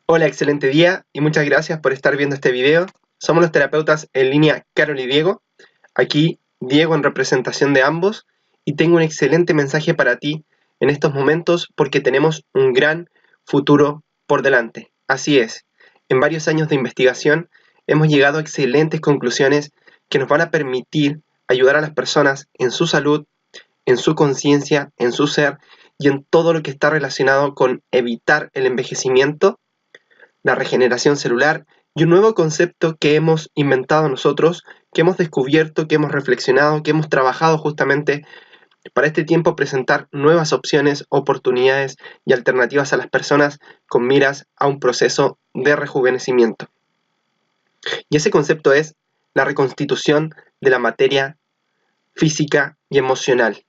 Hola, excelente día y muchas gracias por estar viendo este video. Somos los terapeutas en línea Carol y Diego. Aquí Diego en representación de ambos y tengo un excelente mensaje para ti en estos momentos porque tenemos un gran futuro por delante. Así es, en varios años de investigación hemos llegado a excelentes conclusiones que nos van a permitir ayudar a las personas en su salud, en su conciencia, en su ser y en todo lo que está relacionado con evitar el envejecimiento, la regeneración celular y un nuevo concepto que hemos inventado nosotros, que hemos descubierto, que hemos reflexionado, que hemos trabajado justamente para este tiempo presentar nuevas opciones, oportunidades y alternativas a las personas con miras a un proceso de rejuvenecimiento. Y ese concepto es la reconstitución de la materia física y emocional.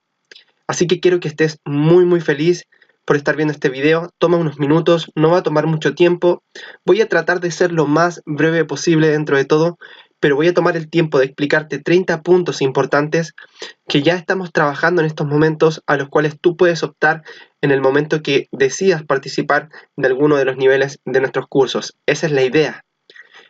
Así que quiero que estés muy feliz por estar viendo este video. Toma unos minutos, no va a tomar mucho tiempo. Voy a tratar de ser lo más breve posible dentro de todo, pero voy a tomar el tiempo de explicarte 30 puntos importantes que ya estamos trabajando en estos momentos, a los cuales tú puedes optar en el momento que decidas participar de alguno de los niveles de nuestros cursos. Esa es la idea.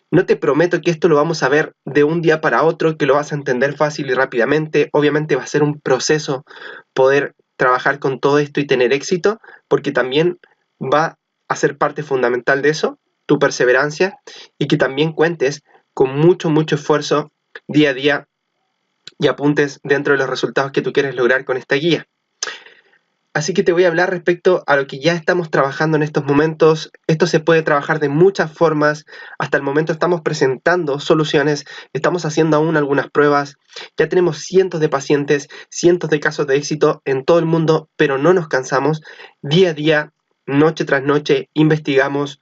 No te prometo que esto lo vamos a ver de un día para otro, que lo vas a entender fácil y rápidamente. Obviamente va a ser un proceso poder trabajar con todo esto y tener éxito, porque también va a ser parte fundamental de eso, tu perseverancia, y que también cuentes con mucho esfuerzo día a día y apuntes dentro de los resultados que tú quieres lograr con esta guía. Así que te voy a hablar respecto a lo que ya estamos trabajando en estos momentos. Esto se puede trabajar de muchas formas. Hasta el momento estamos presentando soluciones, estamos haciendo aún algunas pruebas. Ya tenemos cientos de pacientes, cientos de casos de éxito en todo el mundo, pero no nos cansamos. Día a día, noche tras noche, investigamos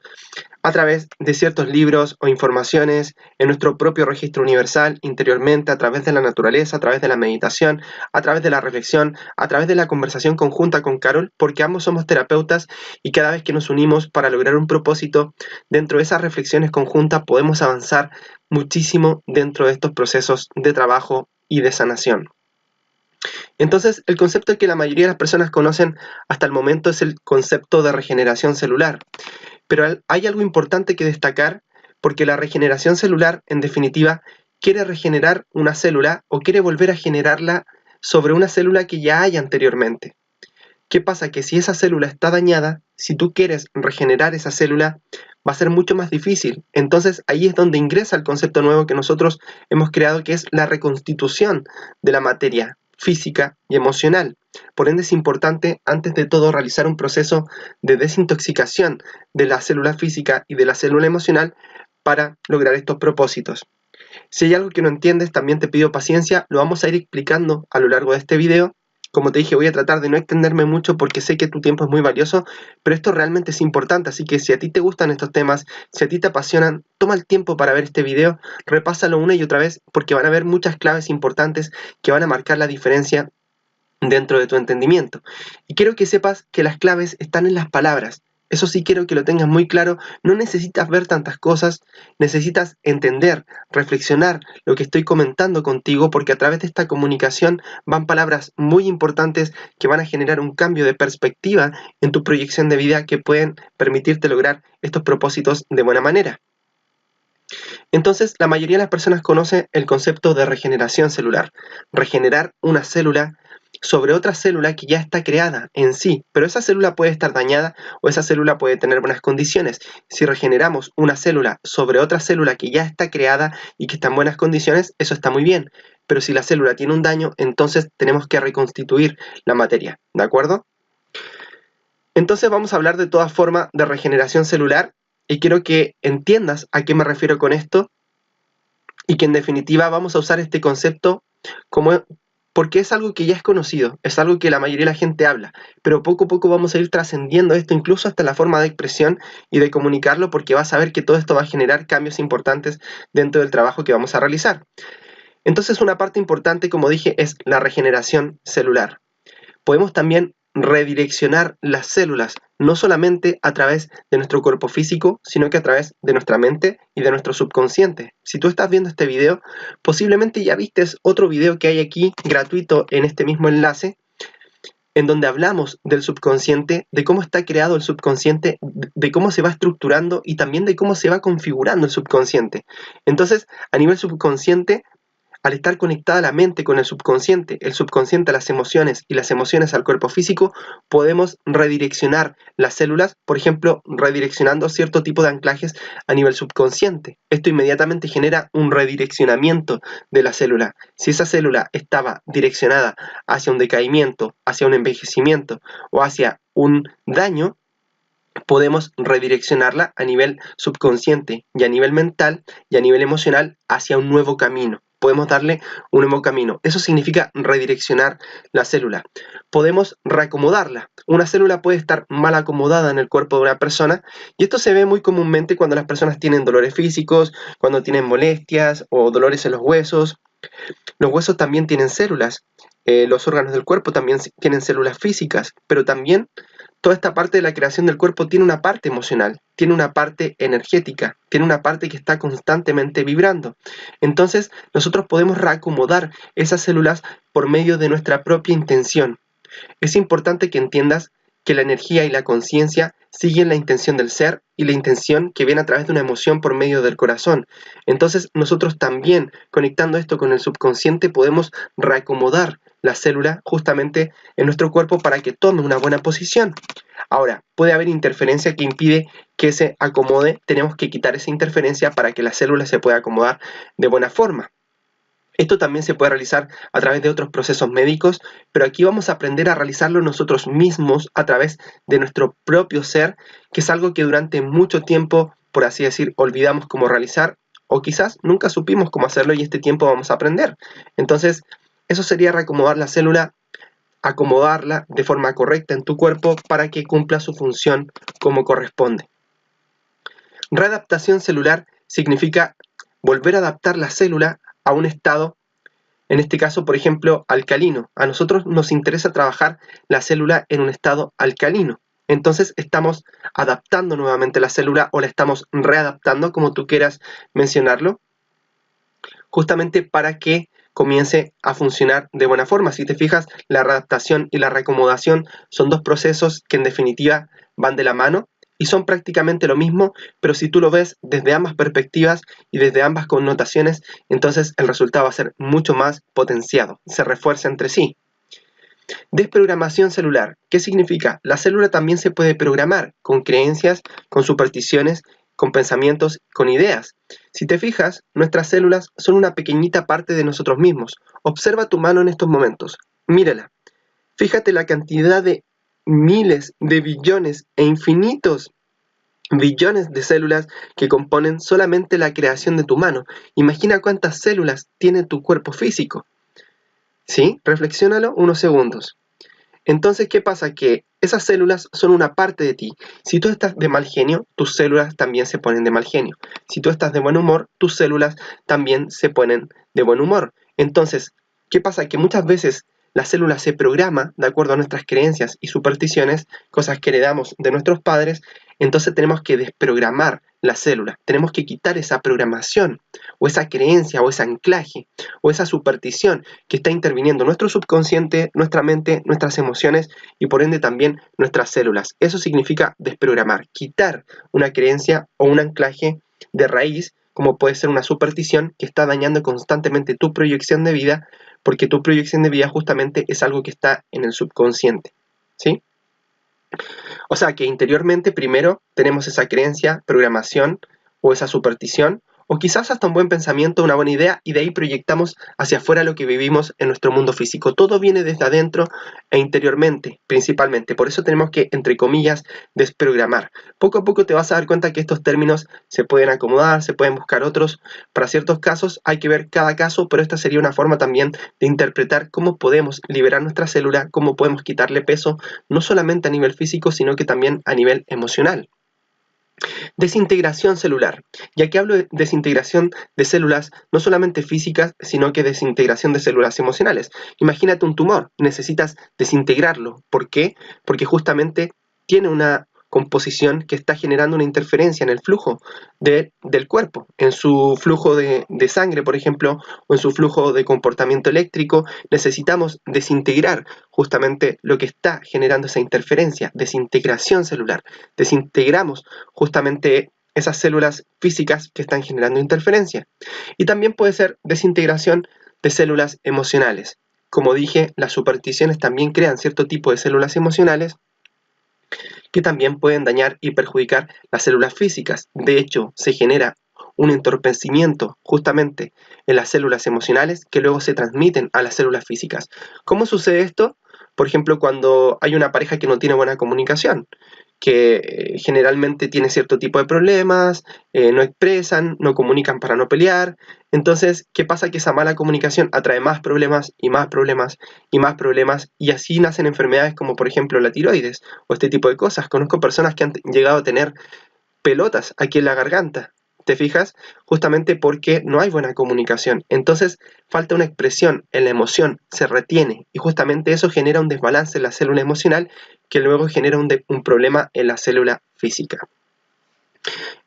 a través de ciertos libros o informaciones en nuestro propio registro universal, interiormente, a través de la naturaleza, a través de la meditación, a través de la reflexión, a través de la conversación conjunta con Carol, porque ambos somos terapeutas y cada vez que nos unimos para lograr un propósito, dentro de esas reflexiones conjuntas podemos avanzar muchísimo dentro de estos procesos de trabajo y de sanación. Entonces, el concepto que la mayoría de las personas conocen hasta el momento es el concepto de regeneración celular. Pero hay algo importante que destacar, porque la regeneración celular, en definitiva, quiere regenerar una célula o quiere volver a generarla sobre una célula que ya hay anteriormente. ¿Qué pasa? Que si esa célula está dañada, si tú quieres regenerar esa célula, va a ser mucho más difícil. Entonces ahí es donde ingresa el concepto nuevo que nosotros hemos creado, que es la reconstitución de la materia física y emocional. Por ende es importante, antes de todo, realizar un proceso de desintoxicación de la célula física y de la célula emocional para lograr estos propósitos. Si hay algo que no entiendes, también te pido paciencia, lo vamos a ir explicando a lo largo de este video. Como te dije, voy a tratar de no extenderme mucho porque sé que tu tiempo es muy valioso, pero esto realmente es importante, así que si a ti te gustan estos temas, si a ti te apasionan, toma el tiempo para ver este video, repásalo una y otra vez porque van a haber muchas claves importantes que van a marcar la diferencia dentro de tu entendimiento. Y quiero que sepas que las claves están en las palabras. Eso sí quiero que lo tengas muy claro. No necesitas ver tantas cosas, necesitas entender, reflexionar lo que estoy comentando contigo, porque a través de esta comunicación van palabras muy importantes que van a generar un cambio de perspectiva en tu proyección de vida que pueden permitirte lograr estos propósitos de buena manera. Entonces, la mayoría de las personas conoce el concepto de regeneración celular. Regenerar una célula sobre otra célula que ya está creada en sí, pero esa célula puede estar dañada o esa célula puede tener buenas condiciones. Si regeneramos una célula sobre otra célula que ya está creada y que está en buenas condiciones, eso está muy bien. Pero si la célula tiene un daño, entonces tenemos que reconstituir la materia, ¿de acuerdo? Entonces vamos a hablar de todas formas de regeneración celular y quiero que entiendas a qué me refiero con esto y que en definitiva vamos a usar este concepto como porque es algo que ya es conocido, es algo que la mayoría de la gente habla, pero poco a poco vamos a ir trascendiendo esto incluso hasta la forma de expresión y de comunicarlo, porque vas a ver que todo esto va a generar cambios importantes dentro del trabajo que vamos a realizar. Entonces una parte importante, como dije, es la regeneración celular. Podemos también redireccionar las células, no solamente a través de nuestro cuerpo físico, sino que a través de nuestra mente y de nuestro subconsciente. Si tú estás viendo este video, posiblemente ya vistes otro video que hay aquí gratuito en este mismo enlace, en donde hablamos del subconsciente, de cómo está creado el subconsciente, de cómo se va estructurando y también de cómo se va configurando el subconsciente. Entonces, a nivel subconsciente, al estar conectada la mente con el subconsciente a las emociones y las emociones al cuerpo físico, podemos redireccionar las células, por ejemplo, redireccionando cierto tipo de anclajes a nivel subconsciente. Esto inmediatamente genera un redireccionamiento de la célula. Si esa célula estaba direccionada hacia un decaimiento, hacia un envejecimiento o hacia un daño, podemos redireccionarla a nivel subconsciente y a nivel mental y a nivel emocional hacia un nuevo camino. Podemos darle un nuevo camino. Eso significa redireccionar la célula. Podemos reacomodarla. Una célula puede estar mal acomodada en el cuerpo de una persona y esto se ve muy comúnmente cuando las personas tienen dolores físicos, cuando tienen molestias o dolores en los huesos. Los huesos también tienen células. Los órganos del cuerpo también tienen células físicas, pero también toda esta parte de la creación del cuerpo tiene una parte emocional, tiene una parte energética, tiene una parte que está constantemente vibrando. Entonces, nosotros podemos reacomodar esas células por medio de nuestra propia intención. Es importante que entiendas que la energía y la conciencia siguen la intención del ser y la intención que viene a través de una emoción por medio del corazón. Entonces, nosotros también, conectando esto con el subconsciente, podemos reacomodar la célula justamente en nuestro cuerpo para que tome una buena posición. Ahora, puede haber interferencia que impide que se acomode. Tenemos que quitar esa interferencia para que la célula se pueda acomodar de buena forma. Esto también se puede realizar a través de otros procesos médicos, pero aquí vamos a aprender a realizarlo nosotros mismos a través de nuestro propio ser, que es algo que durante mucho tiempo, por así decir, olvidamos cómo realizar, o quizás nunca supimos cómo hacerlo y este tiempo vamos a aprender. Entonces, eso sería reacomodar la célula, acomodarla de forma correcta en tu cuerpo para que cumpla su función como corresponde. Readaptación celular significa volver a adaptar la célula a un estado, en este caso, por ejemplo, alcalino. A nosotros nos interesa trabajar la célula en un estado alcalino. Entonces estamos adaptando nuevamente la célula o la estamos readaptando, como tú quieras mencionarlo, justamente para que comience a funcionar de buena forma. Si te fijas, la readaptación y la reacomodación son dos procesos que en definitiva van de la mano y son prácticamente lo mismo, pero si tú lo ves desde ambas perspectivas y desde ambas connotaciones, entonces el resultado va a ser mucho más potenciado, se refuerza entre sí. Desprogramación celular. ¿Qué significa? La célula también se puede programar con creencias, con supersticiones, con pensamientos, con ideas. Si te fijas, nuestras células son una pequeñita parte de nosotros mismos. Observa tu mano en estos momentos. Mírala. Fíjate la cantidad de miles de billones e infinitos billones de células que componen solamente la creación de tu mano. Imagina cuántas células tiene tu cuerpo físico. ¿Sí? Reflexiónalo unos segundos. Entonces, ¿qué pasa? Que esas células son una parte de ti. Si tú estás de mal genio, tus células también se ponen de mal genio. Si tú estás de buen humor, tus células también se ponen de buen humor. Entonces, ¿qué pasa? Que muchas veces la célula se programa de acuerdo a nuestras creencias y supersticiones, cosas que heredamos de nuestros padres, entonces tenemos que desprogramar la célula. Tenemos que quitar esa programación, o esa creencia, o ese anclaje, o esa superstición que está interviniendo nuestro subconsciente, nuestra mente, nuestras emociones y por ende también nuestras células. Eso significa desprogramar, quitar una creencia o un anclaje de raíz, como puede ser una superstición que está dañando constantemente tu proyección de vida, porque tu proyección de vida justamente es algo que está en el subconsciente, ¿sí? O sea que interiormente primero tenemos esa creencia, programación o esa superstición, o quizás hasta un buen pensamiento, una buena idea, y de ahí proyectamos hacia afuera lo que vivimos en nuestro mundo físico. Todo viene desde adentro e interiormente, principalmente. Por eso tenemos que, entre comillas, desprogramar. Poco a poco te vas a dar cuenta que estos términos se pueden acomodar, se pueden buscar otros. Para ciertos casos hay que ver cada caso, pero esta sería una forma también de interpretar cómo podemos liberar nuestra célula, cómo podemos quitarle peso, no solamente a nivel físico, sino que también a nivel emocional. Desintegración celular. Ya que hablo de desintegración de células no solamente físicas, sino que desintegración de células emocionales. Imagínate un tumor, necesitas desintegrarlo. ¿Por qué? Porque justamente tiene una composición que está generando una interferencia en el flujo del cuerpo, en su flujo de sangre, por ejemplo, o en su flujo de comportamiento eléctrico. Necesitamos desintegrar justamente lo que está generando esa interferencia, desintegración celular. Desintegramos justamente esas células físicas que están generando interferencia. Y también puede ser desintegración de células emocionales. Como dije, las supersticiones también crean cierto tipo de células emocionales que también pueden dañar y perjudicar las células físicas. De hecho, se genera un entorpecimiento justamente en las células emocionales que luego se transmiten a las células físicas. ¿Cómo sucede esto? Por ejemplo, cuando hay una pareja que no tiene buena comunicación, que generalmente tiene cierto tipo de problemas, no expresan, no comunican para no pelear. Entonces, ¿qué pasa? Que esa mala comunicación atrae más problemas y más problemas y más problemas, y así nacen enfermedades como por ejemplo la tiroides o este tipo de cosas. Conozco personas que han llegado a tener pelotas aquí en la garganta. ¿Te fijas? Justamente porque no hay buena comunicación. Entonces falta una expresión en la emoción, se retiene, y justamente eso genera un desbalance en la célula emocional que luego genera un problema en la célula física.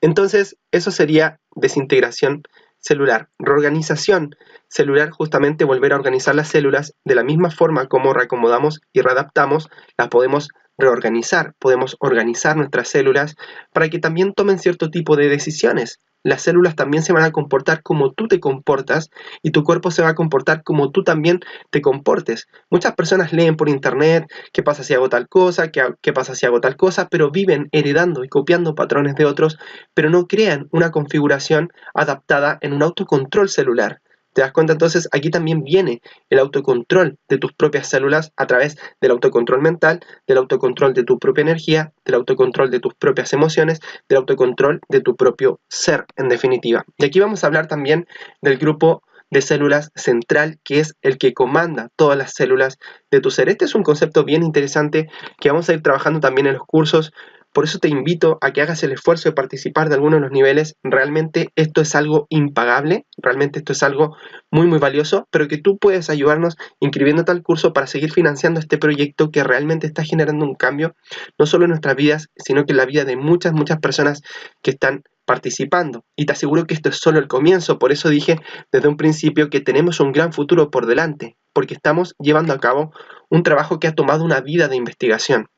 Entonces eso sería desintegración celular. Reorganización celular, justamente volver a organizar las células de la misma forma como reacomodamos y readaptamos, las podemos reorganizar, podemos organizar nuestras células para que también tomen cierto tipo de decisiones. Las células también se van a comportar como tú te comportas, y tu cuerpo se va a comportar como tú también te comportes. Muchas personas leen por internet qué pasa si hago tal cosa, qué pasa si hago tal cosa, pero viven heredando y copiando patrones de otros, pero no crean una configuración adaptada en un autocontrol celular. ¿Te das cuenta? Entonces aquí también viene el autocontrol de tus propias células a través del autocontrol mental, del autocontrol de tu propia energía, del autocontrol de tus propias emociones, del autocontrol de tu propio ser, en definitiva. Y aquí vamos a hablar también del grupo de células central, que es el que comanda todas las células de tu ser. Este es un concepto bien interesante que vamos a ir trabajando también en los cursos. Por eso te invito a que hagas el esfuerzo de participar de alguno de los niveles. Realmente esto es algo impagable, realmente esto es algo muy valioso, pero que tú puedes ayudarnos inscribiéndote al curso para seguir financiando este proyecto que realmente está generando un cambio, no solo en nuestras vidas, sino que en la vida de muchas personas que están participando. Y te aseguro que esto es solo el comienzo. Por eso dije desde un principio que tenemos un gran futuro por delante, porque estamos llevando a cabo un trabajo que ha tomado una vida de investigación.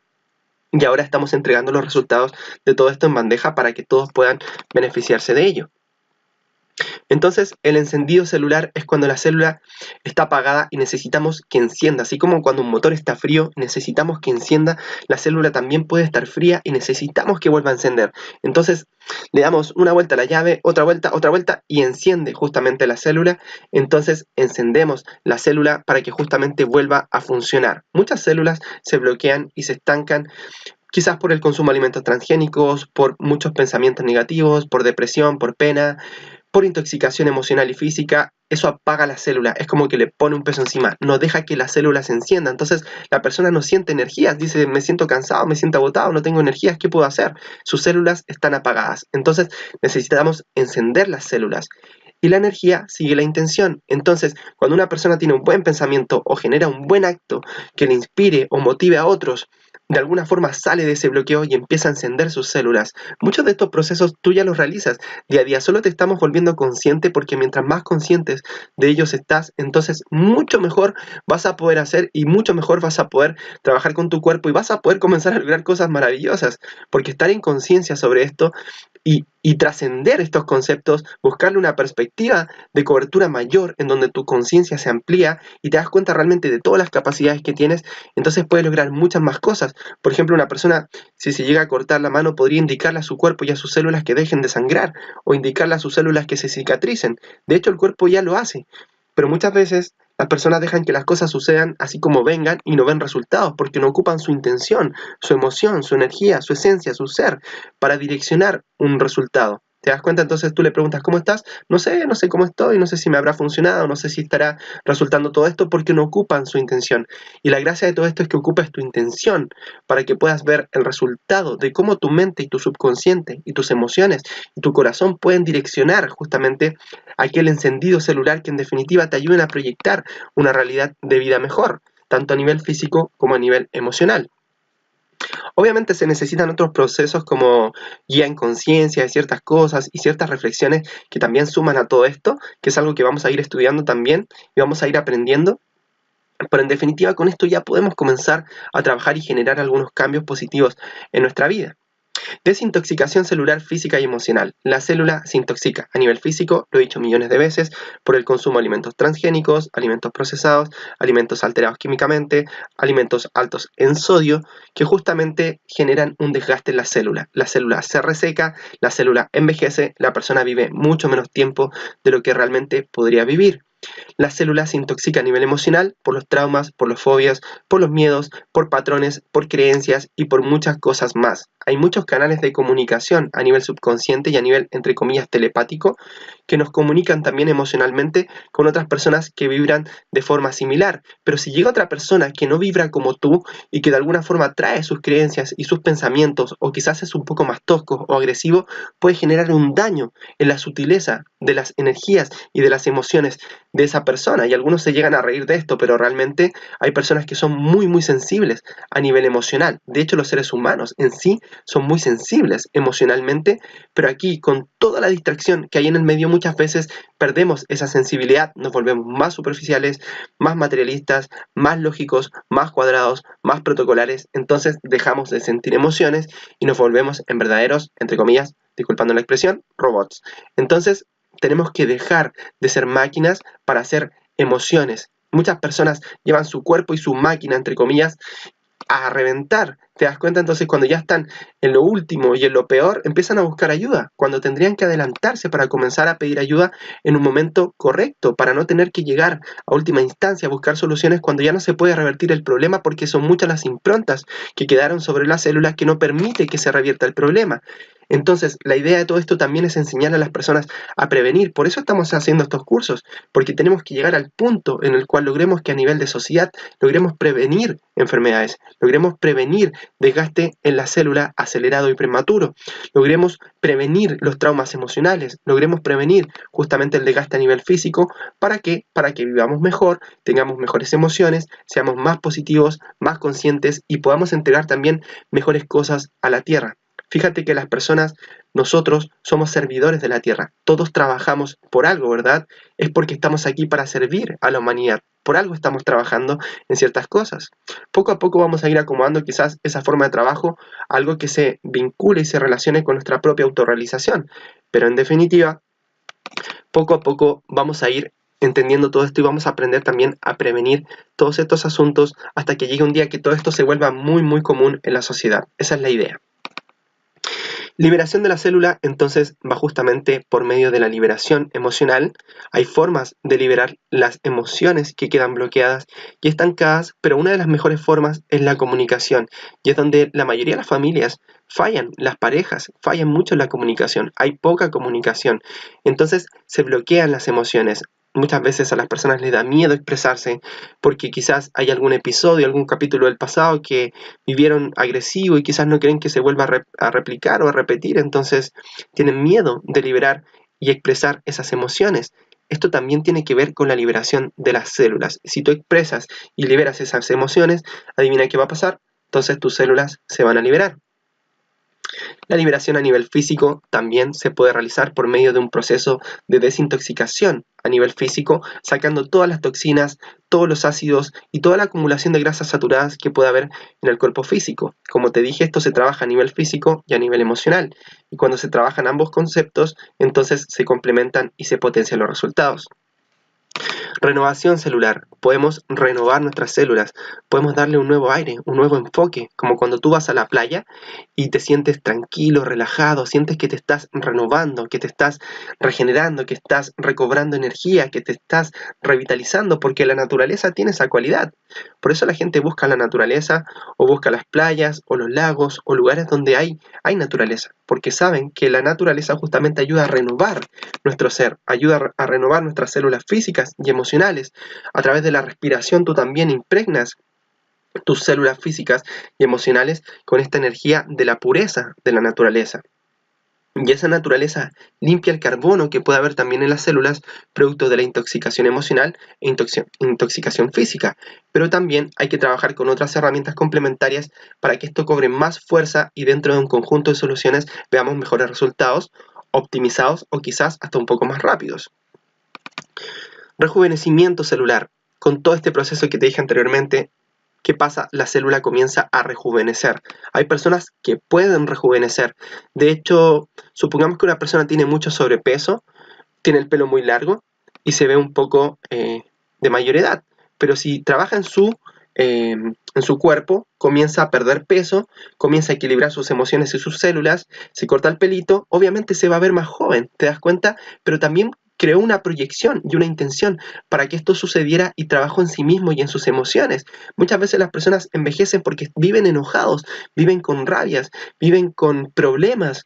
Y ahora estamos entregando los resultados de todo esto en bandeja para que todos puedan beneficiarse de ello. Entonces, el encendido celular es cuando la célula está apagada y necesitamos que encienda. Así como cuando un motor está frío, necesitamos que encienda, la célula también puede estar fría y necesitamos que vuelva a encender. Entonces, le damos una vuelta a la llave, otra vuelta y enciende justamente la célula. Entonces, encendemos la célula para que justamente vuelva a funcionar. Muchas células se bloquean y se estancan, quizás por el consumo de alimentos transgénicos, por muchos pensamientos negativos, por depresión, por pena, por intoxicación emocional y física. Eso apaga la célula, es como que le pone un peso encima, no deja que la célula se encienda. Entonces la persona no siente energías, dice: me siento cansado, me siento agotado, no tengo energías, ¿qué puedo hacer? Sus células están apagadas. Entonces necesitamos encender las células. Y la energía sigue la intención. Entonces, cuando una persona tiene un buen pensamiento o genera un buen acto que le inspire o motive a otros, de alguna forma sale de ese bloqueo y empieza a encender sus células. Muchos de estos procesos tú ya los realizas día a día, solo te estamos volviendo consciente, porque mientras más conscientes de ellos estás, entonces mucho mejor vas a poder hacer y mucho mejor vas a poder trabajar con tu cuerpo y vas a poder comenzar a lograr cosas maravillosas, porque estar en conciencia sobre esto y trascender estos conceptos, buscarle una perspectiva de cobertura mayor en donde tu conciencia se amplía y te das cuenta realmente de todas las capacidades que tienes, entonces puedes lograr muchas más cosas. Por ejemplo, una persona, si se llega a cortar la mano, podría indicarle a su cuerpo y a sus células que dejen de sangrar, o indicarle a sus células que se cicatricen. De hecho, el cuerpo ya lo hace, pero muchas veces las personas dejan que las cosas sucedan así como vengan y no ven resultados, porque no ocupan su intención, su emoción, su energía, su esencia, su ser, para direccionar un resultado. ¿Te das cuenta? Entonces tú le preguntas: ¿cómo estás? No sé cómo estoy, no sé si me habrá funcionado, no sé si estará resultando todo esto, porque no ocupan su intención. Y la gracia de todo esto es que ocupes tu intención para que puedas ver el resultado de cómo tu mente y tu subconsciente y tus emociones y tu corazón pueden direccionar justamente aquel encendido celular que en definitiva te ayuden a proyectar una realidad de vida mejor, tanto a nivel físico como a nivel emocional. Obviamente se necesitan otros procesos como guía en conciencia de ciertas cosas y ciertas reflexiones que también suman a todo esto, que es algo que vamos a ir estudiando también y vamos a ir aprendiendo. Pero en definitiva, con esto ya podemos comenzar a trabajar y generar algunos cambios positivos en nuestra vida. Desintoxicación celular física y emocional. La célula se intoxica a nivel físico, lo he dicho millones de veces, por el consumo de alimentos transgénicos, alimentos procesados, alimentos alterados químicamente, alimentos altos en sodio, que justamente generan un desgaste en la célula. La célula se reseca, la célula envejece, la persona vive mucho menos tiempo de lo que realmente podría vivir. La célula se intoxica a nivel emocional por los traumas, por las fobias, por los miedos, por patrones, por creencias y por muchas cosas más. Hay muchos canales de comunicación a nivel subconsciente y a nivel, entre comillas, telepático, que nos comunican también emocionalmente con otras personas que vibran de forma similar. Pero si llega otra persona que no vibra como tú y que de alguna forma trae sus creencias y sus pensamientos, o quizás es un poco más tosco o agresivo, puede generar un daño en la sutileza de las energías y de las emociones de esa persona, y algunos se llegan a reír de esto, pero realmente hay personas que son muy sensibles a nivel emocional. De hecho, los seres humanos en sí son muy sensibles emocionalmente, pero aquí con toda la distracción que hay en el medio muchas veces perdemos esa sensibilidad, nos volvemos más superficiales, más materialistas, más lógicos, más cuadrados, más protocolares, entonces dejamos de sentir emociones y nos volvemos en verdaderos, entre comillas, disculpando la expresión, robots. Entonces, tenemos que dejar de ser máquinas para hacer emociones. Muchas personas llevan su cuerpo y su máquina, entre comillas, a reventar. ¿Te das cuenta? Entonces, cuando ya están en lo último y en lo peor, empiezan a buscar ayuda, cuando tendrían que adelantarse para comenzar a pedir ayuda en un momento correcto, para no tener que llegar a última instancia a buscar soluciones cuando ya no se puede revertir el problema, porque son muchas las improntas que quedaron sobre las células que no permite que se revierta el problema. Entonces, la idea de todo esto también es enseñar a las personas a prevenir. Por eso estamos haciendo estos cursos, porque tenemos que llegar al punto en el cual logremos que a nivel de sociedad logremos prevenir enfermedades, logremos prevenir desgaste en la célula acelerado y prematuro, logremos prevenir los traumas emocionales, logremos prevenir justamente el desgaste a nivel físico. ¿Para qué? Para que vivamos mejor, tengamos mejores emociones, seamos más positivos, más conscientes y podamos entregar también mejores cosas a la tierra. Fíjate que las personas, nosotros somos servidores de la tierra, todos trabajamos por algo, ¿verdad? Es porque estamos aquí para servir a la humanidad, por algo estamos trabajando en ciertas cosas. Poco a poco vamos a ir acomodando quizás esa forma de trabajo a algo que se vincule y se relacione con nuestra propia autorrealización, pero en definitiva, poco a poco vamos a ir entendiendo todo esto y vamos a aprender también a prevenir todos estos asuntos hasta que llegue un día que todo esto se vuelva muy común en la sociedad. Esa es la idea. Liberación de la célula, entonces, va justamente por medio de la liberación emocional. Hay formas de liberar las emociones que quedan bloqueadas y estancadas, pero una de las mejores formas es la comunicación, y es donde la mayoría de las familias fallan, las parejas fallan mucho en la comunicación, hay poca comunicación, entonces se bloquean las emociones. Muchas veces a las personas les da miedo expresarse porque quizás hay algún episodio, algún capítulo del pasado que vivieron agresivo y quizás no creen que se vuelva a replicar o a repetir, entonces tienen miedo de liberar y expresar esas emociones. Esto también tiene que ver con la liberación de las células. Si tú expresas y liberas esas emociones, adivina qué va a pasar, entonces tus células se van a liberar. La liberación a nivel físico también se puede realizar por medio de un proceso de desintoxicación a nivel físico, sacando todas las toxinas, todos los ácidos y toda la acumulación de grasas saturadas que puede haber en el cuerpo físico. Como te dije, esto se trabaja a nivel físico y a nivel emocional, y cuando se trabajan ambos conceptos, entonces se complementan y se potencian los resultados. Renovación celular. Podemos renovar nuestras células, podemos darle un nuevo aire, un nuevo enfoque, como cuando tú vas a la playa y te sientes tranquilo, relajado, sientes que te estás renovando, que te estás regenerando, que estás recobrando energía, que te estás revitalizando, porque la naturaleza tiene esa cualidad. Por eso la gente busca la naturaleza o busca las playas o los lagos o lugares donde hay naturaleza, porque saben que la naturaleza justamente ayuda a renovar nuestro ser, ayuda a renovar nuestras células físicas y emocionales. A través de la respiración tú también impregnas tus células físicas y emocionales con esta energía de la pureza de la naturaleza. Y esa naturaleza limpia el carbono que puede haber también en las células, producto de la intoxicación emocional e intoxicación física. Pero también hay que trabajar con otras herramientas complementarias para que esto cobre más fuerza y dentro de un conjunto de soluciones veamos mejores resultados, optimizados o quizás hasta un poco más rápidos. Rejuvenecimiento celular. Con todo este proceso que te dije anteriormente, ¿qué pasa? La célula comienza a rejuvenecer. Hay personas que pueden rejuvenecer. De hecho, supongamos que una persona tiene mucho sobrepeso, tiene el pelo muy largo y se ve un poco de mayor edad. Pero si trabaja en su cuerpo, comienza a perder peso, comienza a equilibrar sus emociones y sus células, se corta el pelito, obviamente se va a ver más joven, ¿te das cuenta? Pero también creó una proyección y una intención para que esto sucediera y trabajó en sí mismo y en sus emociones. Muchas veces las personas envejecen porque viven enojados, viven con rabias, viven con problemas.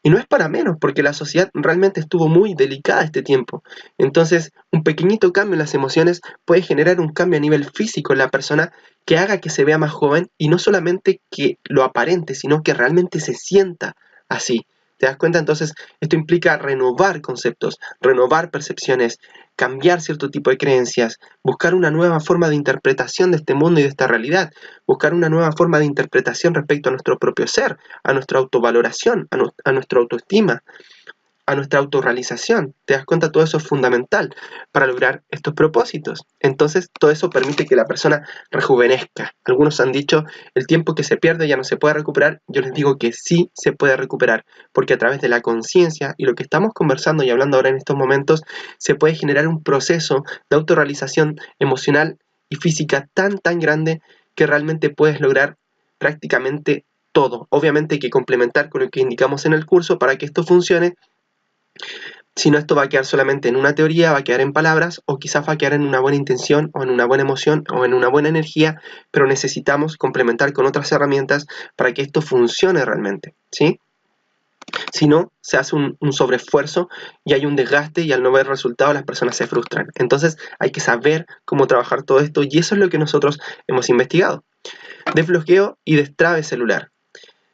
Y no es para menos, porque la sociedad realmente estuvo muy delicada este tiempo. Entonces, un pequeñito cambio en las emociones puede generar un cambio a nivel físico en la persona que haga que se vea más joven y no solamente que lo aparente, sino que realmente se sienta así. ¿Te das cuenta? Entonces, esto implica renovar conceptos, renovar percepciones, cambiar cierto tipo de creencias, buscar una nueva forma de interpretación de este mundo y de esta realidad, buscar una nueva forma de interpretación respecto a nuestro propio ser, a nuestra autovaloración, a nuestra autoestima, a nuestra autorrealización. ¿Te das cuenta? Todo eso es fundamental para lograr estos propósitos. Entonces, todo eso permite que la persona rejuvenezca. Algunos han dicho, el tiempo que se pierde ya no se puede recuperar. Yo les digo que sí se puede recuperar, porque a través de la conciencia y lo que estamos conversando y hablando ahora en estos momentos, se puede generar un proceso de autorrealización emocional y física tan grande que realmente puedes lograr prácticamente todo. Obviamente hay que complementar con lo que indicamos en el curso para que esto funcione. Si no, esto va a quedar solamente en una teoría, va a quedar en palabras, o quizás va a quedar en una buena intención, o en una buena emoción, o en una buena energía, pero necesitamos complementar con otras herramientas para que esto funcione realmente, ¿sí? Si no, se hace un sobreesfuerzo y hay un desgaste y al no ver resultados las personas se frustran. Entonces hay que saber cómo trabajar todo esto y eso es lo que nosotros hemos investigado. Desbloqueo y destrabe celular.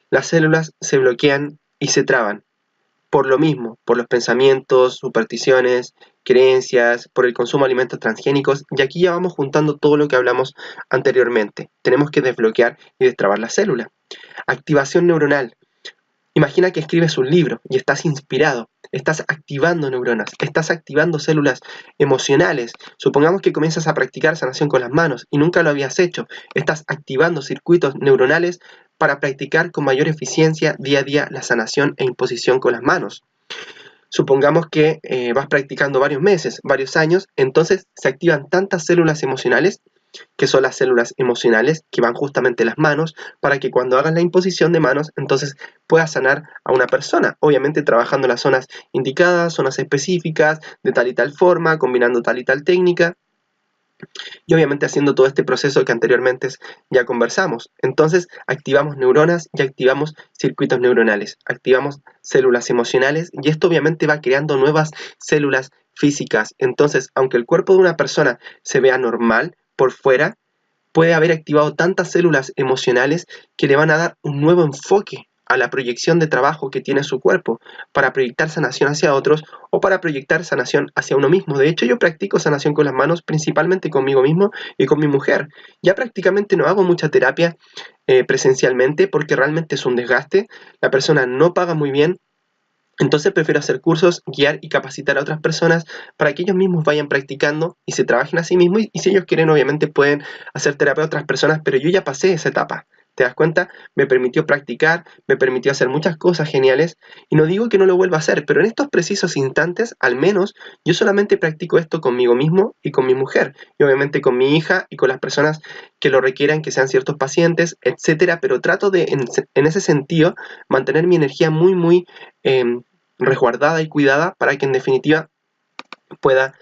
Las células se bloquean y se traban. Por lo mismo, por los pensamientos, supersticiones, creencias, por el consumo de alimentos transgénicos, y aquí ya vamos juntando todo lo que hablamos anteriormente. Tenemos que desbloquear y destrabar la célula. Activación neuronal. Imagina que escribes un libro y estás inspirado, estás activando neuronas, estás activando células emocionales. Supongamos que comienzas a practicar sanación con las manos y nunca lo habías hecho. Estás activando circuitos neuronales para practicar con mayor eficiencia día a día la sanación e imposición con las manos. Supongamos que vas practicando varios meses, varios años, entonces se activan tantas células emocionales, que son las células emocionales que van justamente en las manos, para que cuando hagas la imposición de manos, entonces puedas sanar a una persona, obviamente trabajando en las zonas indicadas, zonas específicas, de tal y tal forma, combinando tal y tal técnica, y obviamente haciendo todo este proceso que anteriormente ya conversamos. Entonces activamos neuronas y activamos circuitos neuronales, activamos células emocionales y esto obviamente va creando nuevas células físicas. Entonces, aunque el cuerpo de una persona se vea normal por fuera, puede haber activado tantas células emocionales que le van a dar un nuevo enfoque a la proyección de trabajo que tiene su cuerpo para proyectar sanación hacia otros o para proyectar sanación hacia uno mismo. De hecho, yo practico sanación con las manos principalmente conmigo mismo y con mi mujer. Ya prácticamente no hago mucha terapia presencialmente porque realmente es un desgaste. La persona no paga muy bien. Entonces prefiero hacer cursos, guiar y capacitar a otras personas para que ellos mismos vayan practicando y se trabajen a sí mismos y si ellos quieren obviamente pueden hacer terapia a otras personas, pero yo ya pasé esa etapa. ¿Te das cuenta? Me permitió practicar, me permitió hacer muchas cosas geniales y no digo que no lo vuelva a hacer, pero en estos precisos instantes, al menos, yo solamente practico esto conmigo mismo y con mi mujer y obviamente con mi hija y con las personas que lo requieran, que sean ciertos pacientes, etcétera, pero trato de, en ese sentido, mantener mi energía muy resguardada y cuidada para que en definitiva pueda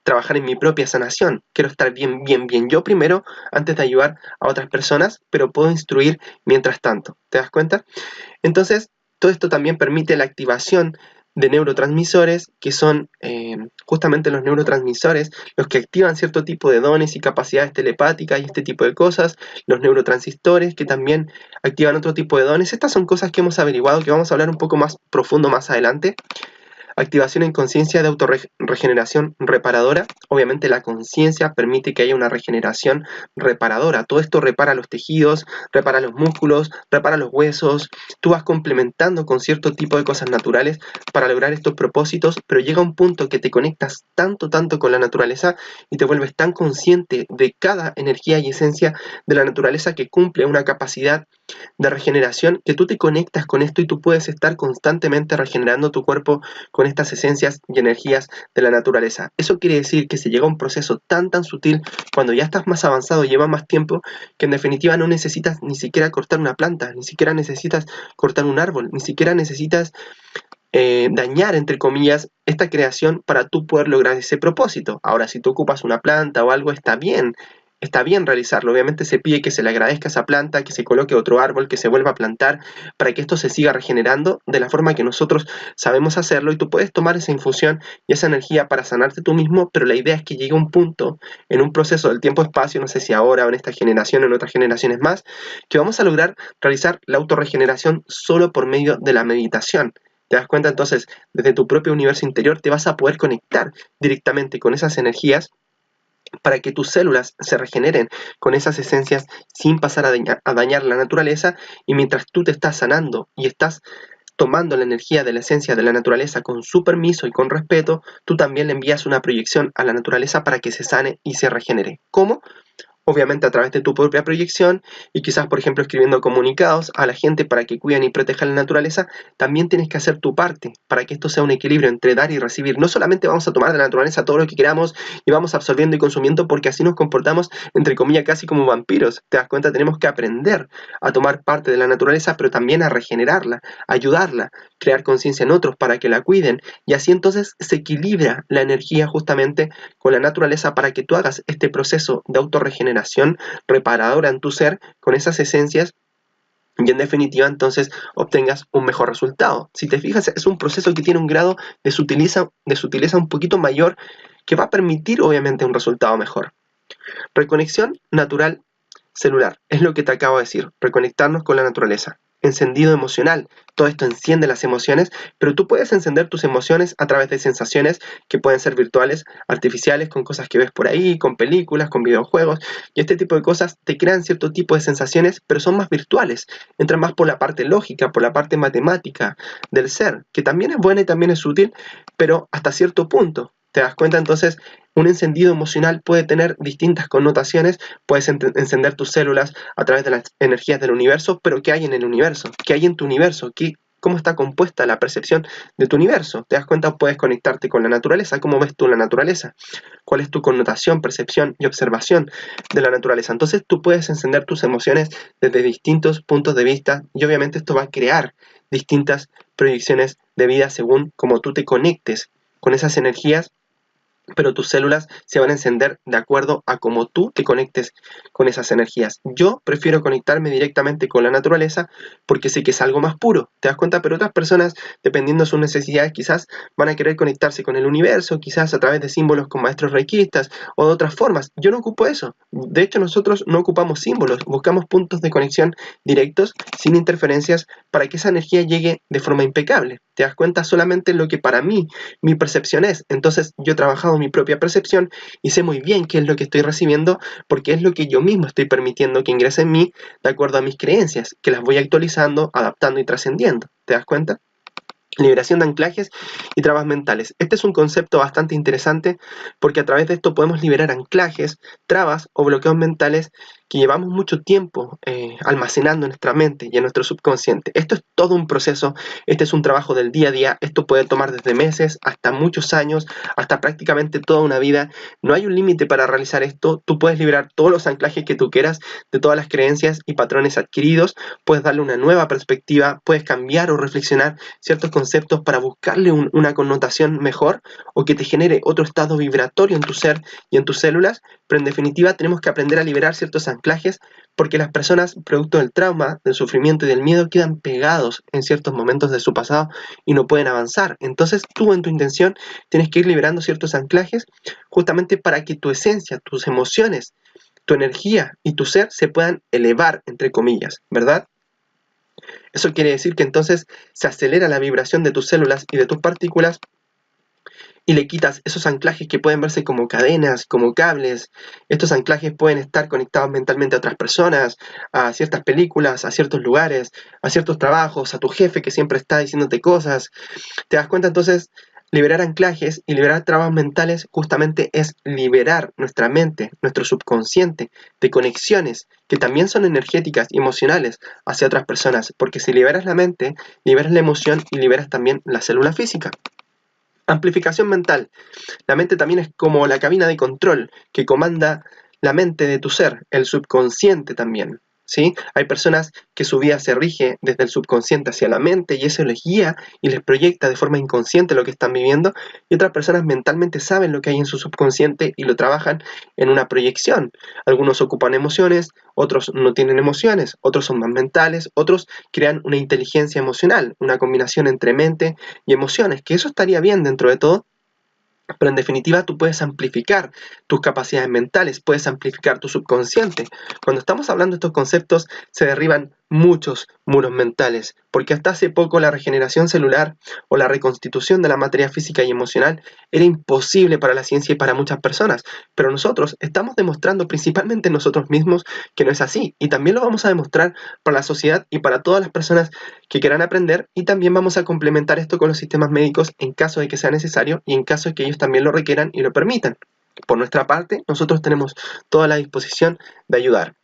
trabajar en mi propia sanación. Quiero estar bien yo primero antes de ayudar a otras personas, pero puedo instruir mientras tanto. ¿Te das cuenta? Entonces, todo esto también permite la activación de neurotransmisores, que son justamente los neurotransmisores los que activan cierto tipo de dones y capacidades telepáticas y este tipo de cosas, los neurotransistores que también activan otro tipo de dones. Estas son cosas que hemos averiguado, que vamos a hablar un poco más profundo más adelante. Activación en conciencia de autorregeneración reparadora. Obviamente la conciencia permite que haya una regeneración reparadora. Todo esto repara los tejidos, repara los músculos, repara los huesos. Tú vas complementando con cierto tipo de cosas naturales para lograr estos propósitos, pero llega un punto que te conectas tanto con la naturaleza y te vuelves tan consciente de cada energía y esencia de la naturaleza que cumple una capacidad de regeneración, que tú te conectas con esto y tú puedes estar constantemente regenerando tu cuerpo con estas esencias y energías de la naturaleza. Eso quiere decir que se llega a un proceso tan sutil cuando ya estás más avanzado, lleva más tiempo, que en definitiva no necesitas ni siquiera cortar una planta, ni siquiera necesitas cortar un árbol, ni siquiera necesitas dañar, entre comillas, esta creación para tú poder lograr ese propósito. Ahora, si tú ocupas una planta o algo, está bien realizarlo. Obviamente se pide que se le agradezca a esa planta, que se coloque otro árbol, que se vuelva a plantar, para que esto se siga regenerando de la forma que nosotros sabemos hacerlo, y tú puedes tomar esa infusión y esa energía para sanarte tú mismo, pero la idea es que llegue un punto en un proceso del tiempo-espacio, no sé si ahora o en esta generación o en otras generaciones más, que vamos a lograr realizar la autorregeneración solo por medio de la meditación. ¿Te das cuenta? Entonces, desde tu propio universo interior te vas a poder conectar directamente con esas energías para que tus células se regeneren con esas esencias sin pasar a dañar la naturaleza, y mientras tú te estás sanando y estás tomando la energía de la esencia de la naturaleza con su permiso y con respeto, tú también le envías una proyección a la naturaleza para que se sane y se regenere. ¿Cómo? Obviamente a través de tu propia proyección, y quizás, por ejemplo, escribiendo comunicados a la gente para que cuiden y protejan la naturaleza. También tienes que hacer tu parte para que esto sea un equilibrio entre dar y recibir. No solamente vamos a tomar de la naturaleza todo lo que queramos y vamos absorbiendo y consumiendo, porque así nos comportamos, entre comillas, casi como vampiros. ¿Te das cuenta? Tenemos que aprender a tomar parte de la naturaleza, pero también a regenerarla, ayudarla, crear conciencia en otros para que la cuiden, y así entonces se equilibra la energía justamente con la naturaleza para que tú hagas este proceso de autorregeneración reparadora en tu ser con esas esencias, y en definitiva entonces obtengas un mejor resultado. Si te fijas, es un proceso que tiene un grado de sutileza un poquito mayor, que va a permitir obviamente un resultado mejor. Reconexión natural celular, es lo que te acabo de decir, reconectarnos con la naturaleza. Encendido emocional, todo esto enciende las emociones, pero tú puedes encender tus emociones a través de sensaciones que pueden ser virtuales, artificiales, con cosas que ves por ahí, con películas, con videojuegos, y este tipo de cosas te crean cierto tipo de sensaciones, pero son más virtuales, entran más por la parte lógica, por la parte matemática del ser, que también es buena y también es útil, pero hasta cierto punto. ¿Te das cuenta? Entonces, un encendido emocional puede tener distintas connotaciones. Puedes encender tus células a través de las energías del universo, pero ¿qué hay en el universo? ¿Qué hay en tu universo? ¿Cómo está compuesta la percepción de tu universo? ¿Te das cuenta? Puedes conectarte con la naturaleza. ¿Cómo ves tú la naturaleza? ¿Cuál es tu connotación, percepción y observación de la naturaleza? Entonces tú puedes encender tus emociones desde distintos puntos de vista, y obviamente esto va a crear distintas proyecciones de vida según cómo tú te conectes con esas energías, pero tus células se van a encender de acuerdo a cómo tú te conectes con esas energías. Yo prefiero conectarme directamente con la naturaleza porque sé que es algo más puro, ¿te das cuenta? Pero otras personas, dependiendo de sus necesidades, quizás van a querer conectarse con el universo, quizás a través de símbolos con maestros reikistas o de otras formas. Yo no ocupo eso. De hecho, nosotros no ocupamos símbolos, buscamos puntos de conexión directos, sin interferencias, para que esa energía llegue de forma impecable. ¿Te das cuenta? Solamente lo que para mí, mi percepción es. Entonces yo he trabajado mi propia percepción y sé muy bien qué es lo que estoy recibiendo, porque es lo que yo mismo estoy permitiendo que ingrese en mí de acuerdo a mis creencias, que las voy actualizando, adaptando y trascendiendo. ¿Te das cuenta? Liberación de anclajes y trabas mentales. Este es un concepto bastante interesante, porque a través de esto podemos liberar anclajes, trabas o bloqueos mentales que llevamos mucho tiempo almacenando en nuestra mente y en nuestro subconsciente. Esto es todo un proceso, este es un trabajo del día a día. Esto puede tomar desde meses hasta muchos años, hasta prácticamente toda una vida. No hay un límite para realizar esto. Tú puedes liberar todos los anclajes que tú quieras de todas las creencias y patrones adquiridos, puedes darle una nueva perspectiva, puedes cambiar o reflexionar ciertos conceptos para buscarle una connotación mejor, o que te genere otro estado vibratorio en tu ser y en tus células. Pero en definitiva tenemos que aprender a liberar ciertos anclajes, porque las personas, producto del trauma, del sufrimiento y del miedo, quedan pegados en ciertos momentos de su pasado y no pueden avanzar. Entonces tú en tu intención tienes que ir liberando ciertos anclajes justamente para que tu esencia, tus emociones, tu energía y tu ser se puedan elevar, entre comillas, ¿verdad? Eso quiere decir que entonces se acelera la vibración de tus células y de tus partículas y le quitas esos anclajes que pueden verse como cadenas, como cables. Estos anclajes pueden estar conectados mentalmente a otras personas, a ciertas películas, a ciertos lugares, a ciertos trabajos, a tu jefe que siempre está diciéndote cosas. ¿Te das cuenta entonces? Liberar anclajes y liberar trabas mentales justamente es liberar nuestra mente, nuestro subconsciente, de conexiones que también son energéticas y emocionales hacia otras personas, porque si liberas la mente, liberas la emoción y liberas también la célula física. Amplificación mental. La mente también es como la cabina de control que comanda la mente de tu ser, el subconsciente también. ¿Sí? Hay personas que su vida se rige desde el subconsciente hacia la mente y eso les guía y les proyecta de forma inconsciente lo que están viviendo, y otras personas mentalmente saben lo que hay en su subconsciente y lo trabajan en una proyección. Algunos ocupan emociones, otros no tienen emociones, otros son más mentales, otros crean una inteligencia emocional, una combinación entre mente y emociones, que eso estaría bien dentro de todo. Pero en definitiva tú puedes amplificar tus capacidades mentales, puedes amplificar tu subconsciente. Cuando estamos hablando de estos conceptos se derriban muchos muros mentales, porque hasta hace poco la regeneración celular o la reconstitución de la materia física y emocional era imposible para la ciencia y para muchas personas, pero nosotros estamos demostrando principalmente nosotros mismos que no es así, y también lo vamos a demostrar para la sociedad y para todas las personas que quieran aprender, y también vamos a complementar esto con los sistemas médicos en caso de que sea necesario y en caso de que ellos también lo requieran y lo permitan. Por nuestra parte, nosotros tenemos toda la disposición de ayudar.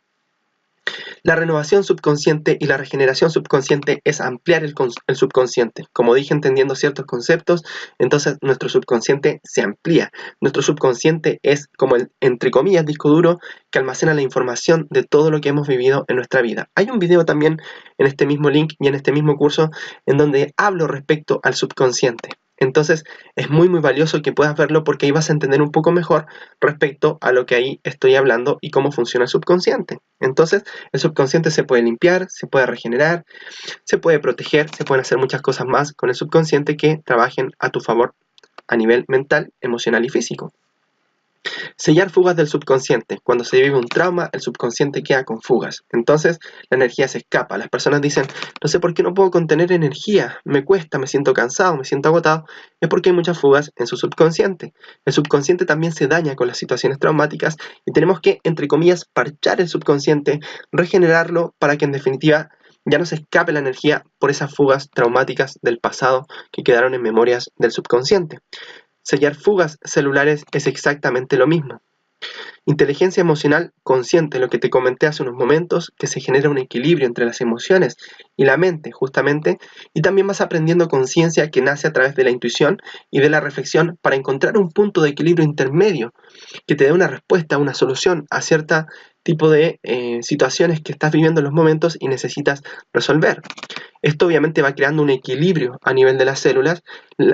La renovación subconsciente y la regeneración subconsciente es ampliar el subconsciente. Como dije, entendiendo ciertos conceptos, entonces nuestro subconsciente se amplía. Nuestro subconsciente es como el, entre comillas, disco duro que almacena la información de todo lo que hemos vivido en nuestra vida. Hay un video también en este mismo link y en este mismo curso en donde hablo respecto al subconsciente. Entonces es muy valioso que puedas verlo porque ahí vas a entender un poco mejor respecto a lo que ahí estoy hablando y cómo funciona el subconsciente. Entonces el subconsciente se puede limpiar, se puede regenerar, se puede proteger, se pueden hacer muchas cosas más con el subconsciente que trabajen a tu favor a nivel mental, emocional y físico. Sellar fugas del subconsciente. Cuando se vive un trauma, el subconsciente queda con fugas. Entonces, la energía se escapa. Las personas dicen, no sé por qué no puedo contener energía, me cuesta, me siento cansado, me siento agotado. Es porque hay muchas fugas en su subconsciente. El subconsciente también se daña con las situaciones traumáticas y tenemos que, entre comillas, parchar el subconsciente, regenerarlo para que en definitiva ya no se escape la energía por esas fugas traumáticas del pasado que quedaron en memorias del subconsciente. Sellar fugas celulares es exactamente lo mismo. Inteligencia emocional consciente, lo que te comenté hace unos momentos, que se genera un equilibrio entre las emociones y la mente, justamente, y también vas aprendiendo conciencia que nace a través de la intuición y de la reflexión para encontrar un punto de equilibrio intermedio que te dé una respuesta, una solución a cierto tipo de situaciones que estás viviendo en los momentos y necesitas resolver. Esto obviamente va creando un equilibrio a nivel de las células.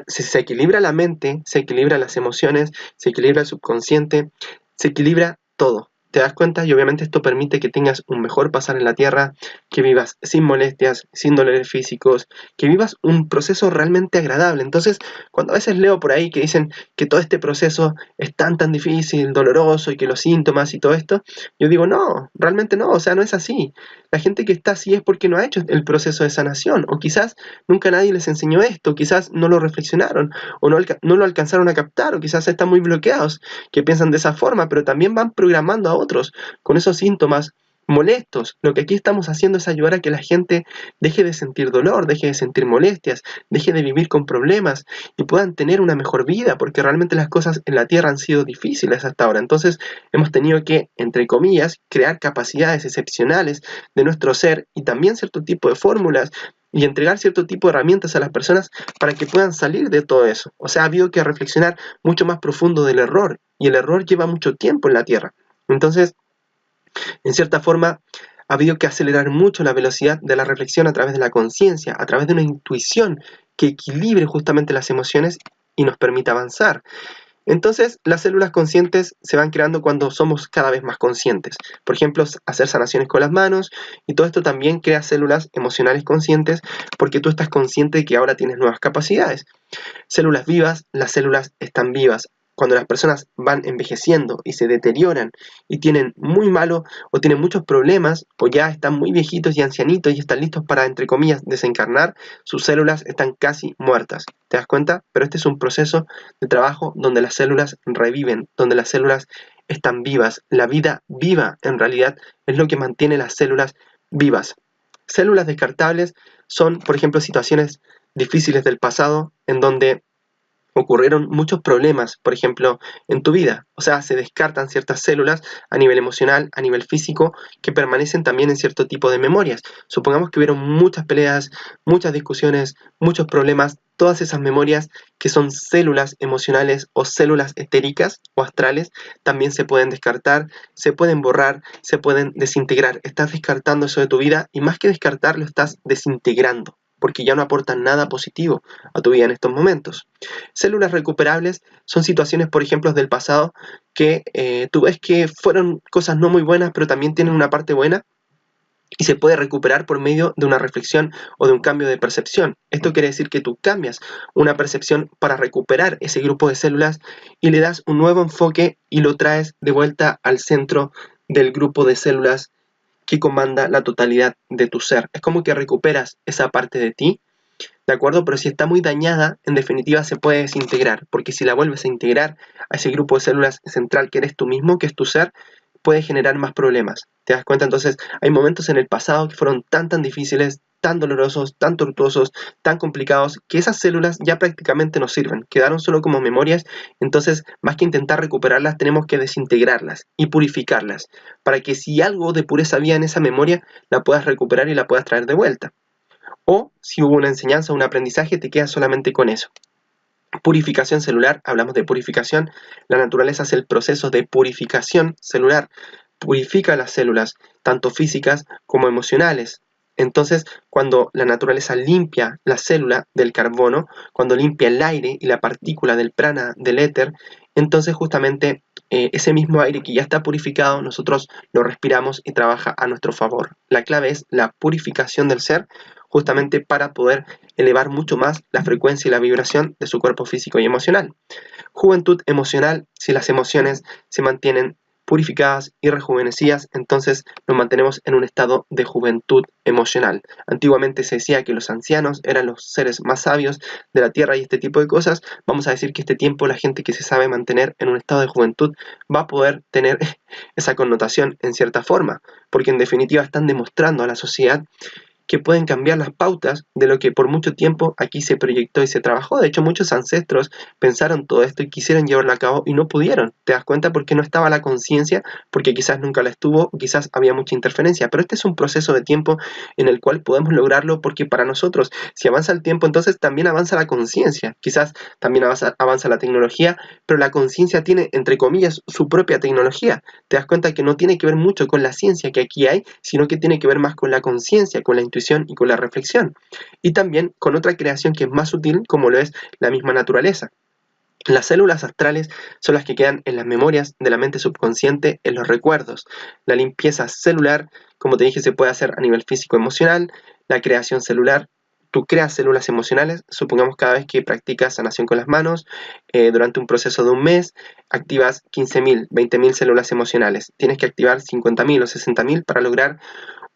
Si se equilibra la mente, se equilibran las emociones, se equilibra el subconsciente, se equilibra todo. ¿Te das cuenta? Y obviamente esto permite que tengas un mejor pasar en la tierra, que vivas sin molestias, sin dolores físicos, que vivas un proceso realmente agradable. Entonces, cuando a veces leo por ahí que dicen que todo este proceso es tan difícil, doloroso y que los síntomas y todo esto, yo digo, no, realmente no, o sea, no es así. La gente que está así es porque no ha hecho el proceso de sanación, o quizás nunca nadie les enseñó esto, quizás no lo reflexionaron, o no lo alcanzaron a captar, o quizás están muy bloqueados, que piensan de esa forma, pero también van programando a otros con esos síntomas molestos. Lo que aquí estamos haciendo es ayudar a que la gente deje de sentir dolor, deje de sentir molestias, deje de vivir con problemas y puedan tener una mejor vida, porque realmente las cosas en la Tierra han sido difíciles hasta ahora. Entonces hemos tenido que, entre comillas, crear capacidades excepcionales de nuestro ser y también cierto tipo de fórmulas y entregar cierto tipo de herramientas a las personas para que puedan salir de todo eso. O sea, ha habido que reflexionar mucho más profundo del error, y el error lleva mucho tiempo en la Tierra. Entonces, en cierta forma, ha habido que acelerar mucho la velocidad de la reflexión a través de la conciencia, a través de una intuición que equilibre justamente las emociones y nos permita avanzar. Entonces, las células conscientes se van creando cuando somos cada vez más conscientes. Por ejemplo, hacer sanaciones con las manos, y todo esto también crea células emocionales conscientes porque tú estás consciente de que ahora tienes nuevas capacidades. Células vivas, las células están vivas. Cuando las personas van envejeciendo y se deterioran y tienen muy malo o tienen muchos problemas o ya están muy viejitos y ancianitos y están listos para, entre comillas, desencarnar, sus células están casi muertas. ¿Te das cuenta? Pero este es un proceso de trabajo donde las células reviven, donde las células están vivas. La vida viva, en realidad, es lo que mantiene las células vivas. Células descartables son, por ejemplo, situaciones difíciles del pasado en donde ocurrieron muchos problemas, por ejemplo, en tu vida. O sea, se descartan ciertas células a nivel emocional, a nivel físico, que permanecen también en cierto tipo de memorias. Supongamos que hubieron muchas peleas, muchas discusiones, muchos problemas. Todas esas memorias que son células emocionales o células etéricas o astrales también se pueden descartar, se pueden borrar, se pueden desintegrar. Estás descartando eso de tu vida y más que descartar, lo estás desintegrando, porque ya no aportan nada positivo a tu vida en estos momentos. Células recuperables son situaciones, por ejemplo, del pasado que tú ves que fueron cosas no muy buenas, pero también tienen una parte buena y se puede recuperar por medio de una reflexión o de un cambio de percepción. Esto quiere decir que tú cambias una percepción para recuperar ese grupo de células y le das un nuevo enfoque y lo traes de vuelta al centro del grupo de células que comanda la totalidad de tu ser. Es como que recuperas esa parte de ti, ¿de acuerdo? Pero si está muy dañada, en definitiva se puede desintegrar, porque si la vuelves a integrar a ese grupo de células central que eres tú mismo, que es tu ser, puede generar más problemas. ¿Te das cuenta? Entonces, hay momentos en el pasado que fueron tan difíciles, tan dolorosos, tan tortuosos, tan complicados, que esas células ya prácticamente no sirven, quedaron solo como memorias. Entonces, más que intentar recuperarlas, tenemos que desintegrarlas y purificarlas, para que si algo de pureza había en esa memoria, la puedas recuperar y la puedas traer de vuelta. O si hubo una enseñanza o un aprendizaje, te quedas solamente con eso. Purificación celular, hablamos de purificación. La naturaleza hace el proceso de purificación celular, purifica las células, tanto físicas como emocionales. Entonces, cuando la naturaleza limpia la célula del carbono, cuando limpia el aire y la partícula del prana, del éter, entonces justamente ese mismo aire que ya está purificado, nosotros lo respiramos y trabaja a nuestro favor. La clave es la purificación del ser, justamente para poder elevar mucho más la frecuencia y la vibración de su cuerpo físico y emocional. Juventud emocional, si las emociones se mantienen purificadas y rejuvenecidas, entonces nos mantenemos en un estado de juventud emocional. Antiguamente se decía que los ancianos eran los seres más sabios de la tierra y este tipo de cosas. Vamos a decir que este tiempo la gente que se sabe mantener en un estado de juventud va a poder tener esa connotación en cierta forma, porque en definitiva están demostrando a la sociedad que pueden cambiar las pautas de lo que por mucho tiempo aquí se proyectó y se trabajó. De hecho, muchos ancestros pensaron todo esto y quisieron llevarlo a cabo y no pudieron. ¿Te das cuenta? Porque no estaba la conciencia, porque quizás nunca la estuvo, o quizás había mucha interferencia. Pero este es un proceso de tiempo en el cual podemos lograrlo, porque para nosotros, si avanza el tiempo, entonces también avanza la conciencia. Quizás también avanza la tecnología, pero la conciencia tiene, entre comillas, su propia tecnología. Te das cuenta que no tiene que ver mucho con la ciencia que aquí hay, sino que tiene que ver más con la conciencia, con la intuición y con la reflexión, y también con otra creación que es más sutil, como lo es la misma naturaleza. Las células astrales son las que quedan en las memorias de la mente subconsciente, en los recuerdos. La limpieza celular, como te dije, se puede hacer a nivel físico-emocional. La creación celular, tú creas células emocionales, supongamos cada vez que practicas sanación con las manos, durante un proceso de un mes, activas 15.000, 20.000 células emocionales. Tienes que activar 50.000 o 60.000 para lograr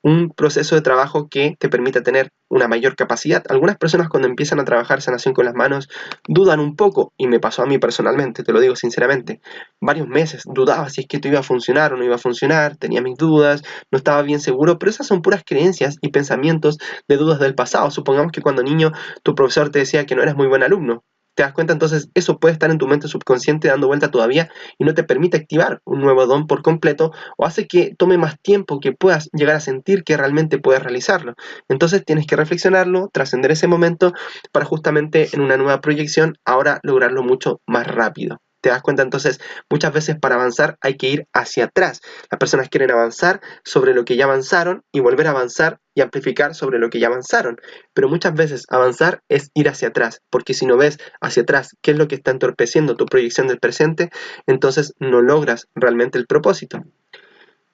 un proceso de trabajo que te permita tener una mayor capacidad. Algunas personas cuando empiezan a trabajar sanación con las manos dudan un poco, y me pasó a mí personalmente, te lo digo sinceramente, varios meses dudaba si es que esto iba a funcionar o no iba a funcionar, tenía mis dudas, no estaba bien seguro, pero esas son puras creencias y pensamientos de dudas del pasado. Supongamos que cuando niño tu profesor te decía que no eras muy buen alumno. ¿Te das cuenta? Entonces eso puede estar en tu mente subconsciente dando vuelta todavía y no te permite activar un nuevo don por completo, o hace que tome más tiempo que puedas llegar a sentir que realmente puedes realizarlo. Entonces tienes que reflexionarlo, trascender ese momento para justamente en una nueva proyección ahora lograrlo mucho más rápido. ¿Te das cuenta? Entonces, muchas veces para avanzar hay que ir hacia atrás. Las personas quieren avanzar sobre lo que ya avanzaron y volver a avanzar y amplificar sobre lo que ya avanzaron. Pero muchas veces avanzar es ir hacia atrás, porque si no ves hacia atrás qué es lo que está entorpeciendo tu proyección del presente, entonces no logras realmente el propósito.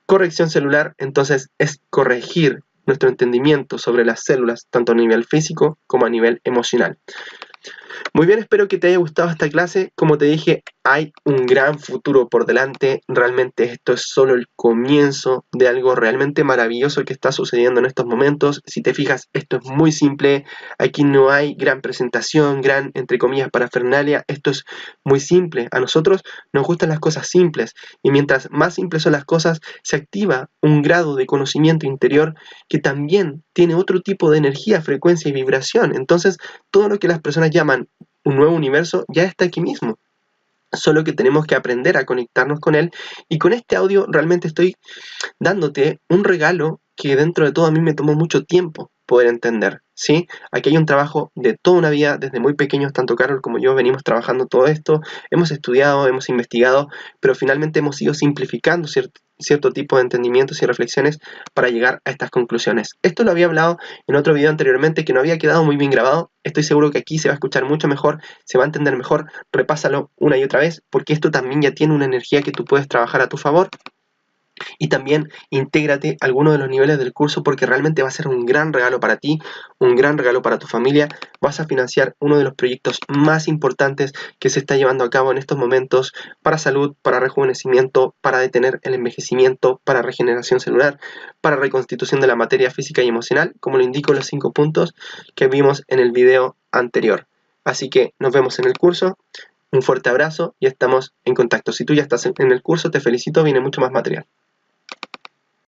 Corrección celular, entonces, es corregir nuestro entendimiento sobre las células, tanto a nivel físico como a nivel emocional. Muy bien, espero que te haya gustado esta clase. Como te dije, hay un gran futuro por delante. Realmente esto es solo el comienzo de algo realmente maravilloso que está sucediendo en estos momentos. Si te fijas, esto es muy simple. Aquí no hay gran presentación, gran, entre comillas, parafernalia. Esto es muy simple. A nosotros nos gustan las cosas simples. Y mientras más simples son las cosas, se activa un grado de conocimiento interior que también tiene otro tipo de energía, frecuencia y vibración. Entonces, todo lo que las personas llaman un nuevo universo ya está aquí mismo. Solo que tenemos que aprender a conectarnos con él. Y con este audio realmente estoy dándote un regalo que dentro de todo a mí me tomó mucho tiempo poder entender, ¿sí? Aquí hay un trabajo de toda una vida, desde muy pequeños, tanto Carol como yo venimos trabajando todo esto, hemos estudiado, hemos investigado, pero finalmente hemos ido simplificando cierto tipo de entendimientos y reflexiones para llegar a estas conclusiones. Esto lo había hablado en otro video anteriormente que no había quedado muy bien grabado. Estoy seguro que aquí se va a escuchar mucho mejor, se va a entender mejor. Repásalo una y otra vez, porque esto también ya tiene una energía que tú puedes trabajar a tu favor. Y también intégrate a alguno de los niveles del curso porque realmente va a ser un gran regalo para ti, un gran regalo para tu familia. Vas a financiar uno de los proyectos más importantes que se está llevando a cabo en estos momentos para salud, para rejuvenecimiento, para detener el envejecimiento, para regeneración celular, para reconstitución de la materia física y emocional, como lo indico en los 5 puntos que vimos en el video anterior. Así que nos vemos en el curso. Un fuerte abrazo y estamos en contacto. Si tú ya estás en el curso, te felicito, viene mucho más material.